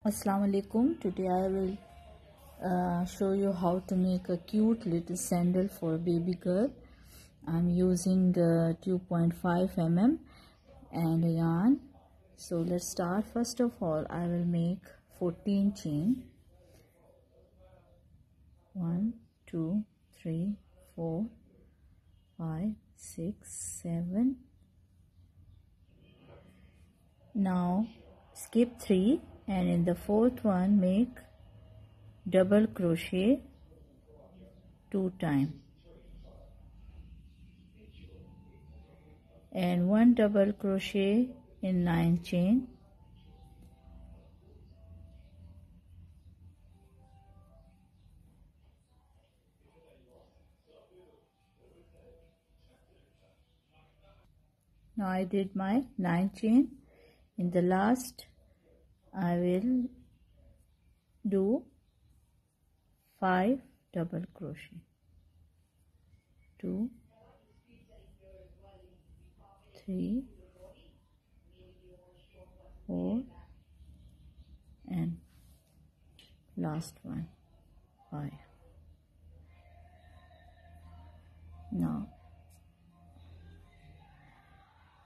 Assalamu alaikum. Today I will show you how to make a cute little sandal for baby girl. I'm using 2.5 mm and a yarn. So let's start. First of all, I will make 14 chain. 1 2 3 4 5 6 7. Now skip 3 and in the fourth one make double crochet 2 times and 1 double crochet in 9 chain. Now I did my 9 chain. In the last I will do 5 double crochet, 2 3 4 and last one 5. Now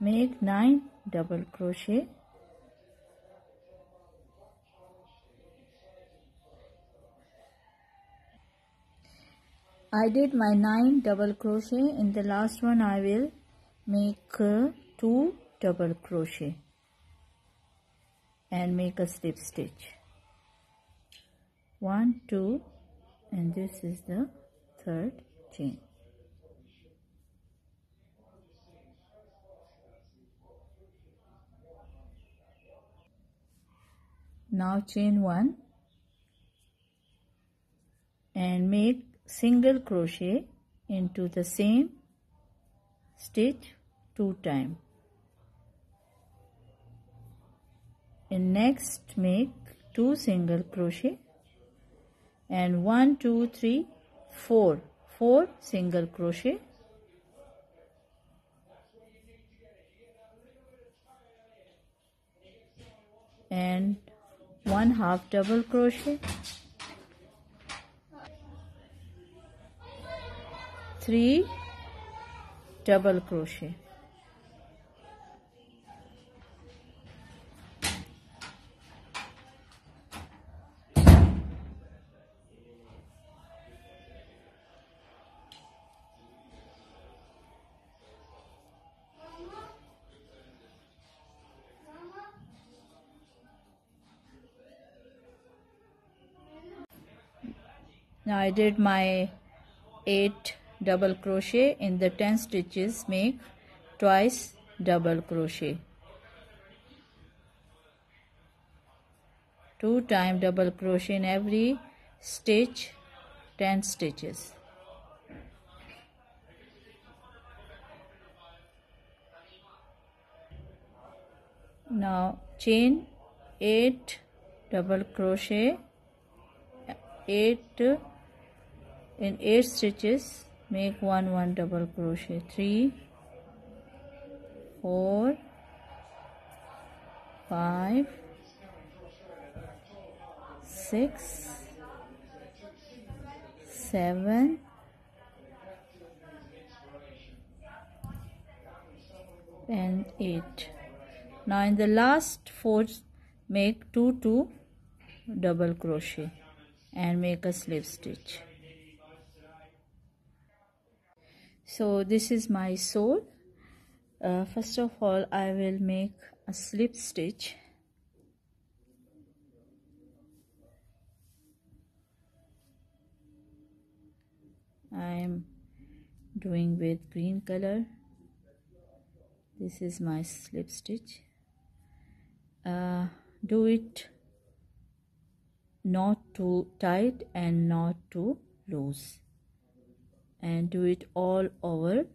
make 9 double crochet, I did my 9 double crochet. In the last one I will make 2 double crochet and make a slip stitch. 1 2 and this is the third chain. Now chain 1 and make single crochet into the same stitch 2 times. And next make 2 single crochet and 1 2 3 4 single crochet and 1 half double crochet, 3 double crochet. Now I did my 8 double crochet. In the 10 stitches make twice double crochet, 2 times double crochet in every stitch, 10 stitches. Now chain 8 double crochet, 8 in 8 stitches make 1 double crochet, 3 4 5 6 7 and 8. Now in the last 4 make 2 double crochet and make a slip stitch. So this is my sole. First of all I will make a slip stitch. I am doing with green color. This is my slip stitch. Do it not too tight and not too loose, and do it all over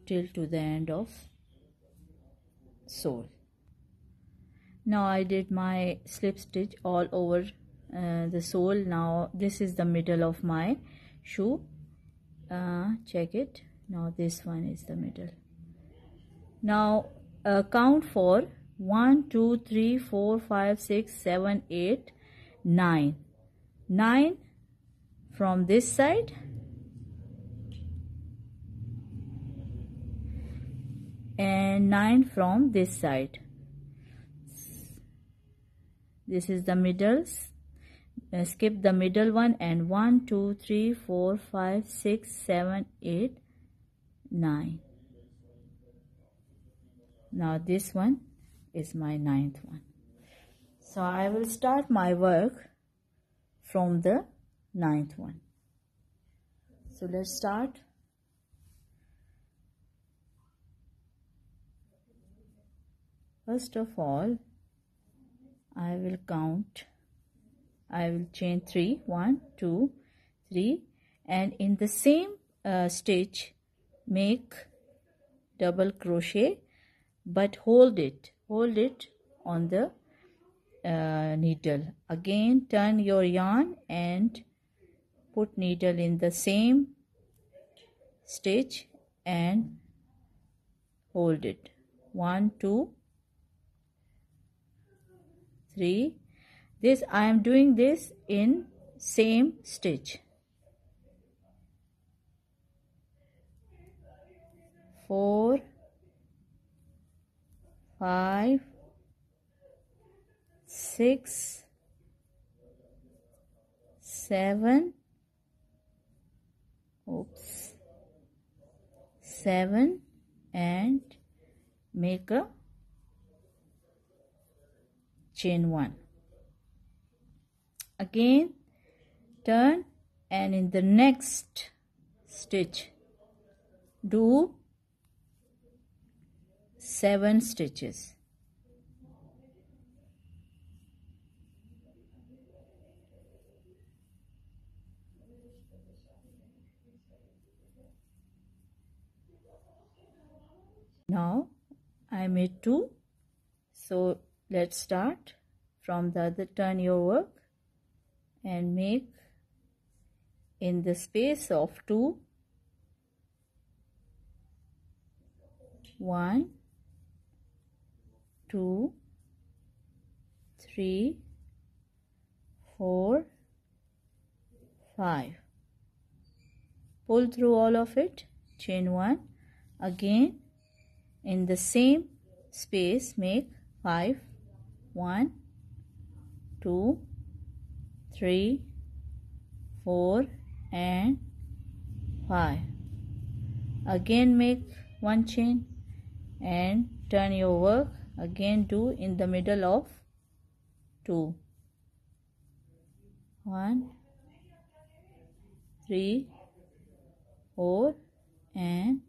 till to the end of sole. Now I did my slip stitch all over the sole. Now this is the middle of my shoe. Check it. Now this one is the middle. Now count for 1 2 3 4 5 6 7 8 9. 9 from this side and 9 from this side. This is the middles. Skip the middle one, and 1 2 3 4 5 6 7 8 9. Now this one is my 9th one. So I will start my work from the 9th one. So let's start. First of all, I will chain 3, 1 2 3, and in the same stitch make double crochet, but hold it on the needle. Again turn your yarn and put needle in the same stitch and hold it. 1 2 3. This I am doing this in same stitch. 4 5 6 7 7, and make a chain 1. Again turn, and in the next stitch do 7 stitches. Now I made 2, so let's start from the other. Turn your work and make in the space of 2 1 2 3 4 5. Pull through all of it, chain 1. Again in the same space make 5, 1 2 3 4 and 5. Again make 1 chain and turn your work. Again do in the middle of 2, 1 3 4 and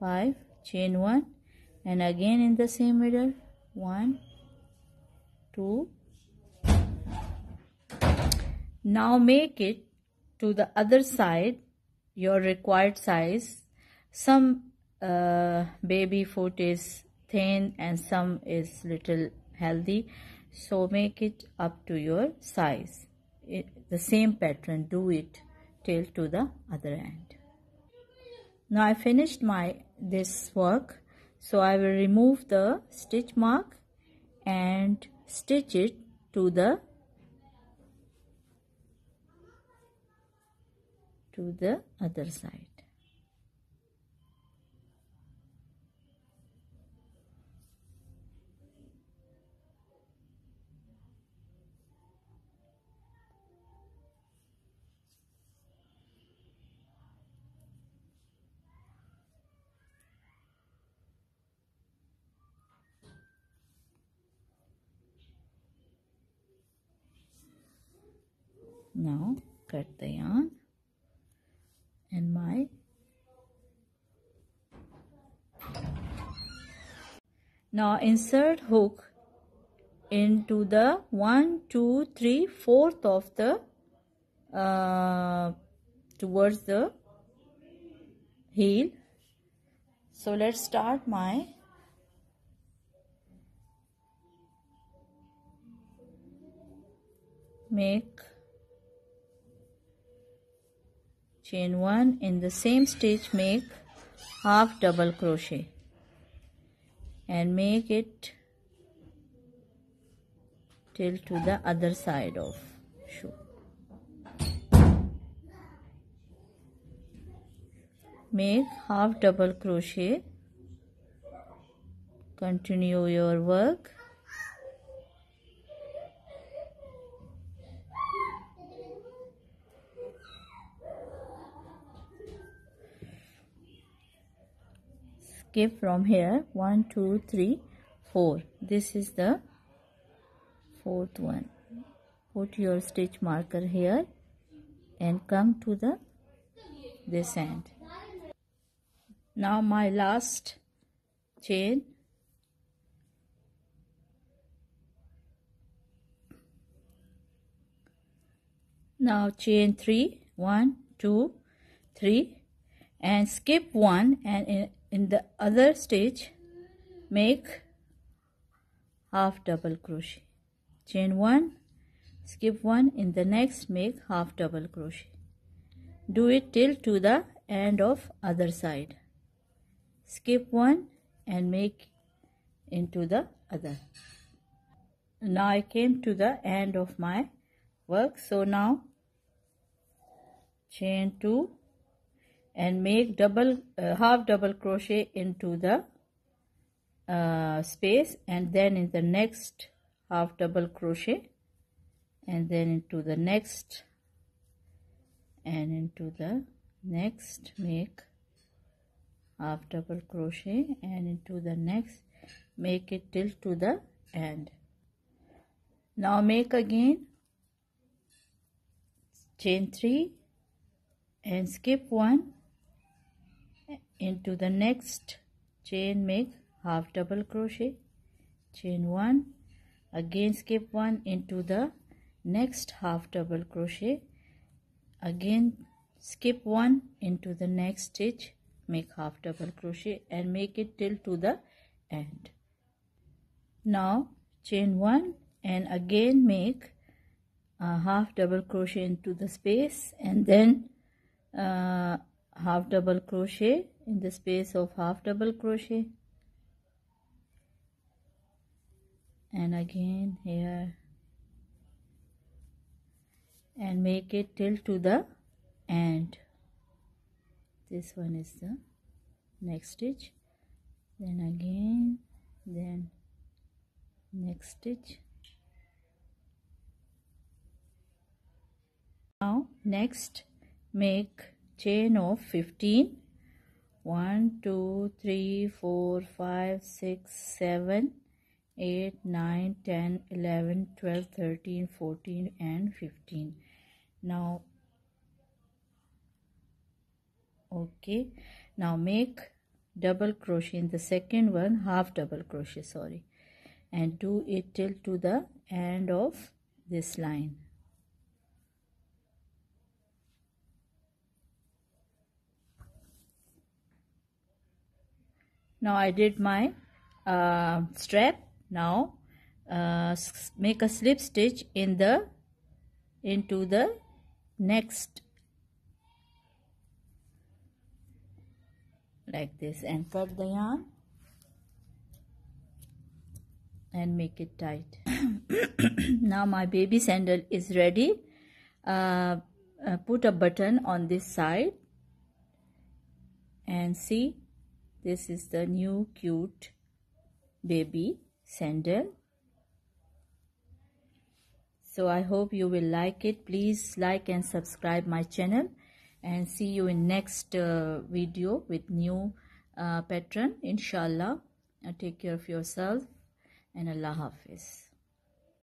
5. Chain 1 and again in the same middle, 1 2. Now make it to the other side your required size. Some baby foot is thin and some is little healthy, so make it up to your size. The same pattern, do it till to the other end. Now I finished this work, so I will remove the stitch mark and stitch it to the other side. Now cut the yarn and now insert hook into the 1 2 3 4th of the towards the heel. So let's start make chain 1 in the same stitch, make half double crochet and make it till to the other side of shoe. Make half double crochet. Continue your work. Skip from here 1 2 3 4. This is the fourth one. Put your stitch marker here and come to this end. Now my last chain. Now chain 3, 1 2 3, and skip one, and in the other stitch make half double crochet. Chain 1, skip 1, in the next make half double crochet. Do it till to the end of other side. Skip 1 and make into the other. Now I came to the end of my work, so now chain 2 and make half double crochet into the space, and then in the next half double crochet, and then into the next, and into the next make half double crochet, and into the next make it till to the end. Now make again chain 3 and skip 1, into the next chain make half double crochet, chain 1, again skip 1, into the next half double crochet, again skip 1, into the next stitch make half double crochet, and make it till to the end. Now chain 1 and again make a half double crochet into the space, and then half double crochet in the space of half double crochet, and again here, and make it till to the end. This one is the next stitch, then again, then next stitch. Now next make chain of 15. 1 2 3 4 5 6 7 8 9 10 11 12 13 14 and 15. Now okay, now make double crochet in the second one, half double crochet, sorry, and do it till to the end of this line. Now I did my strap. Now make a slip stitch into the next, like this, and cut the yarn and make it tight. Now my baby sandal is ready. Put a button on this side and see, this is the new cute baby sandal. So I hope you will like it. Please like and subscribe my channel, and see you in next video with new pattern, inshallah. Take care of yourself, and Allah Hafiz.